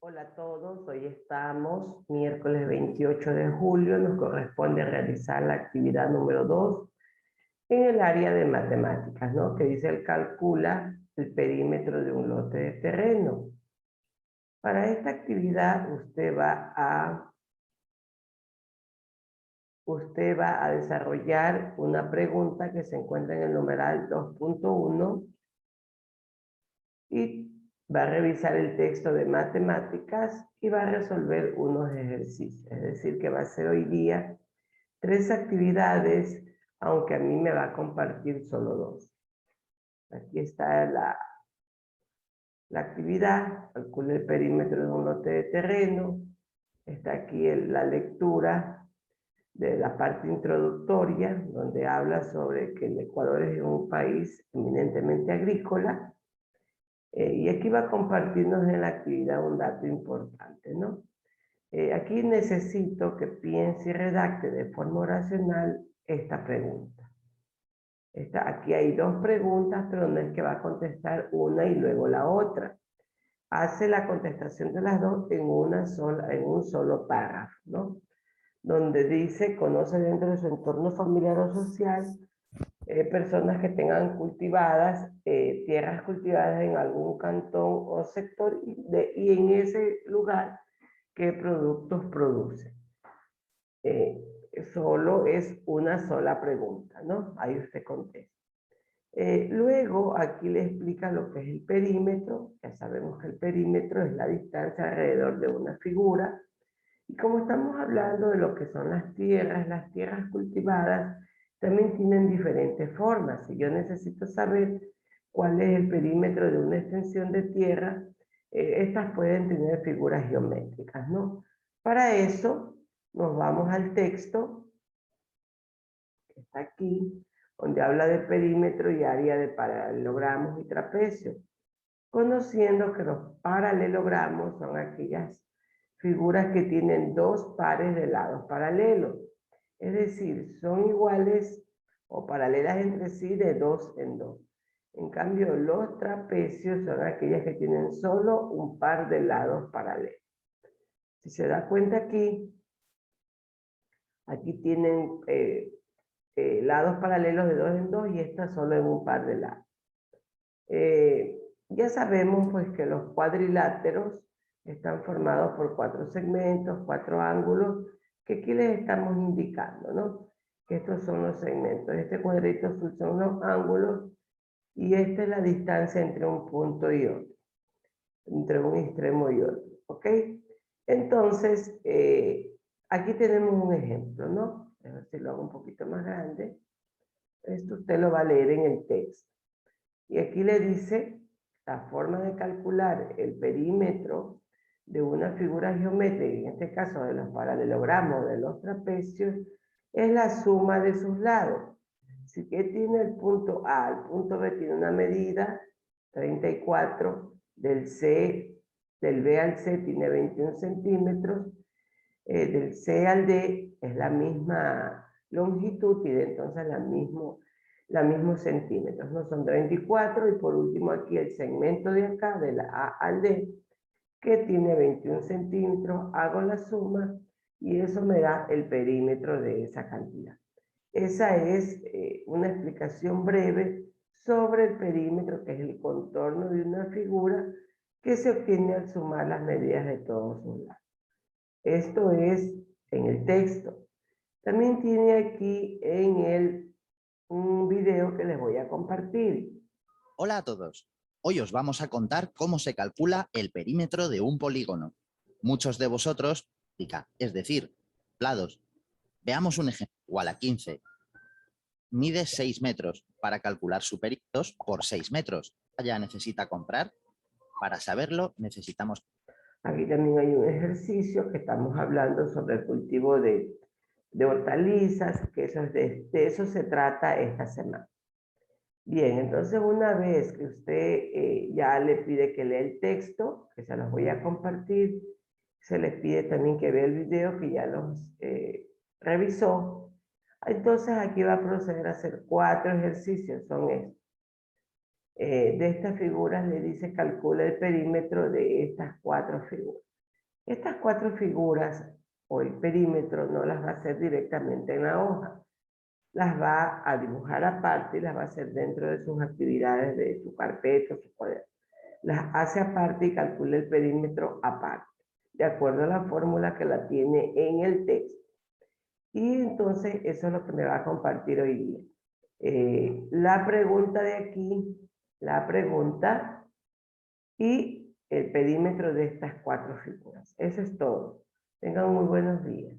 Hola a todos, hoy estamos miércoles 28 de julio, nos corresponde realizar la actividad número 2 en el área de matemáticas, ¿no? Que dice el calcula el perímetro de un lote de terreno. Para esta actividad usted va a desarrollar una pregunta que se encuentra en el numeral 2.1 y va a revisar el texto de matemáticas y va a resolver unos ejercicios. Es decir, que va a ser hoy día 3 actividades, aunque a mí me va a compartir solo 2. Aquí está la actividad, calcule el perímetro de un lote de terreno. Está aquí la lectura de la parte introductoria, donde habla sobre que el Ecuador es un país eminentemente agrícola. Y aquí va a compartirnos en la actividad un dato importante, ¿no? Aquí necesito que piense y redacte de forma oracional esta pregunta. Aquí hay 2 preguntas, pero no es que va a contestar una y luego la otra. Hace la contestación de las 2 en un solo párrafo, ¿no? Donde dice, conoce dentro de su entorno familiar o social personas que tengan cultivadas, tierras cultivadas en algún cantón o sector y en ese lugar, ¿qué productos producen? Solo es una sola pregunta, ¿no? Ahí usted contesta. Luego, aquí le explica lo que es el perímetro. Ya sabemos que el perímetro es la distancia alrededor de una figura. Y como estamos hablando de lo que son las tierras cultivadas también tienen diferentes formas. Si yo necesito saber cuál es el perímetro de una extensión de tierra, estas pueden tener figuras geométricas, ¿no? Para eso nos vamos al texto, que está aquí, donde habla de perímetro y área de paralelogramos y trapecios, conociendo que los paralelogramos son aquellas figuras que tienen 2 pares de lados paralelos, es decir, son iguales o paralelas entre sí de 2 en 2. En cambio, los trapecios son aquellas que tienen solo un par de lados paralelos. Si se da cuenta aquí tienen lados paralelos de 2 en 2 y esta solo en un par de lados. Ya sabemos pues que los cuadriláteros están formados por 4 segmentos, 4 ángulos, que aquí les estamos indicando, ¿no? Que estos son los segmentos. Este cuadrito azul son los ángulos y esta es la distancia entre un punto y otro, entre un extremo y otro, ¿ok? Entonces, aquí tenemos un ejemplo, ¿no? A ver si lo hago un poquito más grande. Esto usted lo va a leer en el texto. Y aquí le dice la forma de calcular el perímetro de una figura geométrica, en este caso de los paralelogramos de los trapecios, es la suma de sus lados. Si que tiene el punto A, el punto B tiene una medida 34, del B al C tiene 21 centímetros, del C al D es la misma longitud y de entonces la mismos centímetros, ¿no? Son 34 y por último aquí el segmento de acá, de la A al D, que tiene 21 centímetros, hago la suma y eso me da el perímetro de esa cantidad. Esa es una explicación breve sobre el perímetro, que es el contorno de una figura que se obtiene al sumar las medidas de todos sus lados. Esto es en el texto. También tiene aquí un video que les voy a compartir. Hola a todos. Hoy os vamos a contar cómo se calcula el perímetro de un polígono. Muchos de vosotros, es decir, lados. Veamos un ejemplo. Igual a 15. Mide 6 metros. Para calcular su perímetro por 6 metros. Ya necesita comprar. Para saberlo necesitamos... Aquí también hay un ejercicio que estamos hablando sobre el cultivo de hortalizas, que de eso se trata esta semana. Bien, entonces una vez que usted ya le pide que lea el texto, que se los voy a compartir, se les pide también que vea el video que ya los revisó. Entonces aquí va a proceder a hacer 4 ejercicios, son estos. De estas figuras le dice calcula el perímetro de estas 4 figuras. Estas 4 figuras o el perímetro no las va a hacer directamente en la hoja. Las va a dibujar aparte y las va a hacer dentro de sus actividades, de su carpeta, su cuaderno. Las hace aparte y calcula el perímetro aparte, de acuerdo a la fórmula que la tiene en el texto. Y entonces eso es lo que me va a compartir hoy día. La pregunta de aquí, la pregunta y el perímetro de estas 4 figuras. Eso es todo. Tengan muy buenos días.